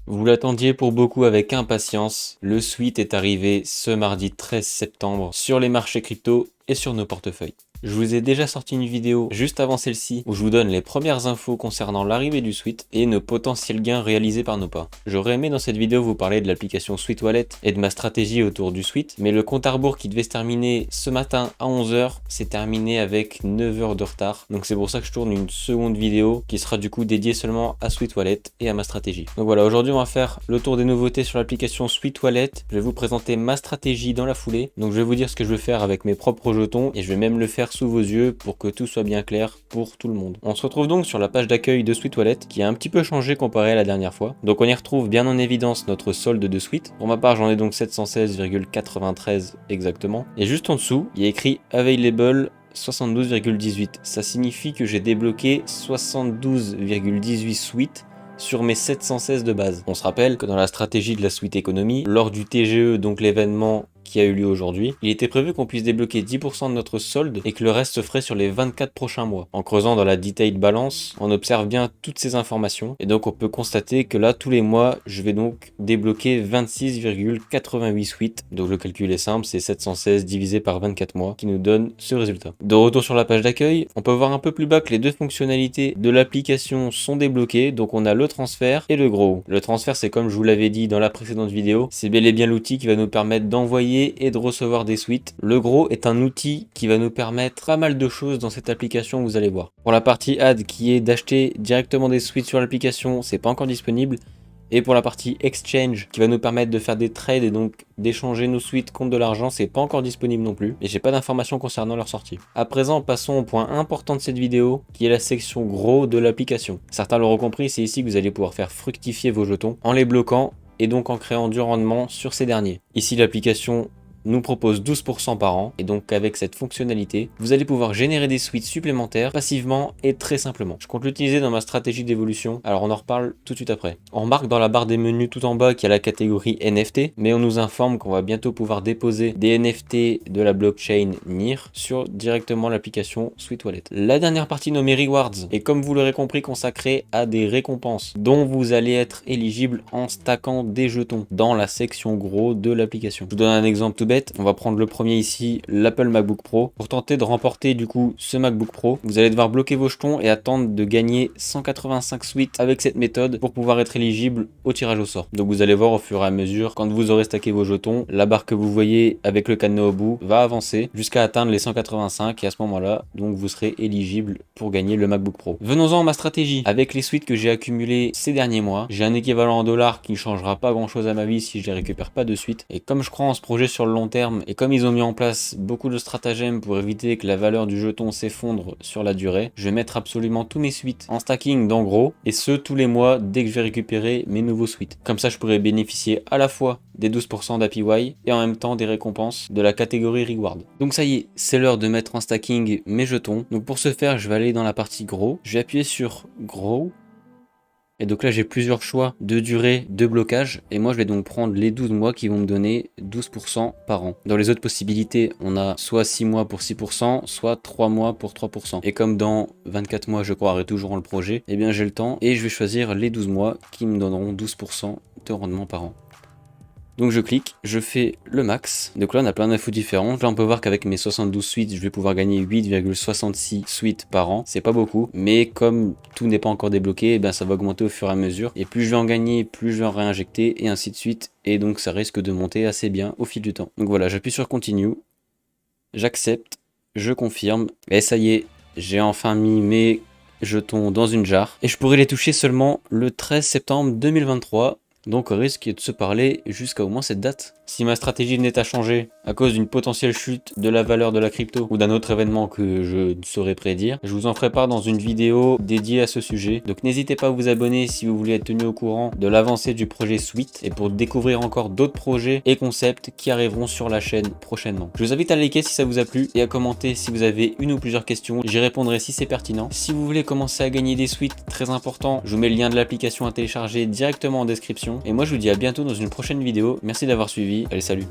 Vous l'attendiez pour beaucoup avec impatience, le Sweet est arrivé ce mardi 13 septembre sur les marchés crypto et sur nos portefeuilles. Je vous ai déjà sorti une vidéo juste avant celle-ci où je vous donne les premières infos concernant l'arrivée du Sweet et nos potentiels gains réalisés par nos pas. J'aurais aimé dans cette vidéo vous parler de l'application Sweet Wallet et de ma stratégie autour du Sweet, mais le compte à rebours qui devait se terminer ce matin à 11 h s'est terminé avec 9 heures de retard. Donc c'est pour ça que je tourne une seconde vidéo qui sera du coup dédiée seulement à Sweet Wallet et à ma stratégie. Donc voilà, aujourd'hui on va faire le tour des nouveautés sur l'application Sweet Wallet. Je vais vous présenter ma stratégie dans la foulée. Donc je vais vous dire ce que je veux faire avec mes propres jetons et je vais même le faire sous vos yeux pour que tout soit bien clair pour tout le monde. On se retrouve donc sur la page d'accueil de Sweet Wallet qui a un petit peu changé comparé à la dernière fois. Donc on y retrouve bien en évidence notre solde de Sweet. Pour ma part j'en ai donc 716,93 exactement. Et juste en dessous il y a écrit Available 72,18. Ça signifie que j'ai débloqué 72,18 Sweet sur mes 716 de base. On se rappelle que dans la stratégie de la Sweet Economy, lors du TGE, donc l'événement qui a eu lieu aujourd'hui, il était prévu qu'on puisse débloquer 10% de notre solde et que le reste se ferait sur les 24 prochains mois. En creusant dans la detailed balance, on observe bien toutes ces informations et donc on peut constater que là tous les mois je vais donc débloquer 26,88 Sweet. Donc le calcul est simple, c'est 716 divisé par 24 mois qui nous donne ce résultat. De retour sur la page d'accueil, on peut voir un peu plus bas que les deux fonctionnalités de l'application sont débloquées, donc on a le transfert et le grow. Le transfert, c'est comme je vous l'avais dit dans la précédente vidéo, c'est bel et bien l'outil qui va nous permettre d'envoyer et de recevoir des Sweets. Le grow est un outil qui va nous permettre pas mal de choses dans cette application, vous allez voir. Pour la partie ad qui est d'acheter directement des Sweets sur l'application, c'est pas encore disponible. Et pour la partie exchange qui va nous permettre de faire des trades et donc d'échanger nos Sweets contre de l'argent, c'est pas encore disponible non plus et j'ai pas d'informations concernant leur sortie. À présent, passons au point important de cette vidéo qui est la section gros de l'application. Certains l'auront compris, c'est ici que vous allez pouvoir faire fructifier vos jetons en les bloquant et donc en créant du rendement sur ces derniers. Ici l'application nous propose 12% par an et donc avec cette fonctionnalité, vous allez pouvoir générer des Sweets supplémentaires passivement et très simplement. Je compte l'utiliser dans ma stratégie d'évolution, alors on en reparle tout de suite après. On remarque dans la barre des menus tout en bas qu'il y a la catégorie NFT, mais on nous informe qu'on va bientôt pouvoir déposer des NFT de la blockchain NIR sur directement l'application Sweet Wallet. La dernière partie nommée Rewards est comme vous l'aurez compris consacrée à des récompenses dont vous allez être éligible en stackant des jetons dans la section gros de l'application. Je vous donne un exemple tout bête. On va prendre le premier ici, l'Apple MacBook Pro. Pour tenter de remporter du coup ce MacBook Pro, vous allez devoir bloquer vos jetons et attendre de gagner 185 Sweets avec cette méthode pour pouvoir être éligible au tirage au sort. Donc vous allez voir au fur et à mesure, quand vous aurez stacké vos jetons, la barre que vous voyez avec le cadenas au bout va avancer jusqu'à atteindre les 185 et à ce moment-là, donc vous serez éligible pour gagner le MacBook Pro. Venons-en à ma stratégie. Avec les Sweets que j'ai accumulés ces derniers mois, j'ai un équivalent en dollars qui ne changera pas grand-chose à ma vie si je les récupère pas de suite. Et comme je crois en ce projet sur le long terme et comme ils ont mis en place beaucoup de stratagèmes pour éviter que la valeur du jeton s'effondre sur la durée, je vais mettre absolument tous mes Sweets en stacking dans gros et ce tous les mois dès que je vais récupérer mes nouveaux Sweets. Comme ça je pourrai bénéficier à la fois des 12% d'APY et en même temps des récompenses de la catégorie Reward. Donc ça y est, c'est l'heure de mettre en stacking mes jetons. Donc pour ce faire, je vais aller dans la partie gros, je vais appuyer sur Grow. Et donc là j'ai plusieurs choix de durée de blocage et moi je vais donc prendre les 12 mois qui vont me donner 12% par an. Dans les autres possibilités on a soit 6 mois pour 6%, soit 3 mois pour 3%. Et comme dans 24 mois je croirai toujours en le projet, eh bien j'ai le temps et je vais choisir les 12 mois qui me donneront 12% de rendement par an. Donc je clique, je fais le max. Donc là on a plein d'infos différentes. Là on peut voir qu'avec mes 72 Sweets, je vais pouvoir gagner 8,66 Sweets par an. C'est pas beaucoup, mais comme tout n'est pas encore débloqué, eh ben ça va augmenter au fur et à mesure. Et plus je vais en gagner, plus je vais en réinjecter et ainsi de suite. Et donc ça risque de monter assez bien au fil du temps. Donc voilà, j'appuie sur Continue. J'accepte, je confirme. Et ça y est, j'ai enfin mis mes jetons dans une jarre. Et je pourrai les toucher seulement le 13 septembre 2023. Donc au risque de se parler jusqu'à au moins cette date. Si ma stratégie venait à changer à cause d'une potentielle chute de la valeur de la crypto ou d'un autre événement que je ne saurais prédire, je vous en ferai part dans une vidéo dédiée à ce sujet. Donc n'hésitez pas à vous abonner si vous voulez être tenu au courant de l'avancée du projet Sweet et pour découvrir encore d'autres projets et concepts qui arriveront sur la chaîne prochainement. Je vous invite à liker si ça vous a plu et à commenter si vous avez une ou plusieurs questions. J'y répondrai si c'est pertinent. Si vous voulez commencer à gagner des Sweets, très important, je vous mets le lien de l'application à télécharger directement en description. Et moi je vous dis à bientôt dans une prochaine vidéo. Merci d'avoir suivi. Allez, salut!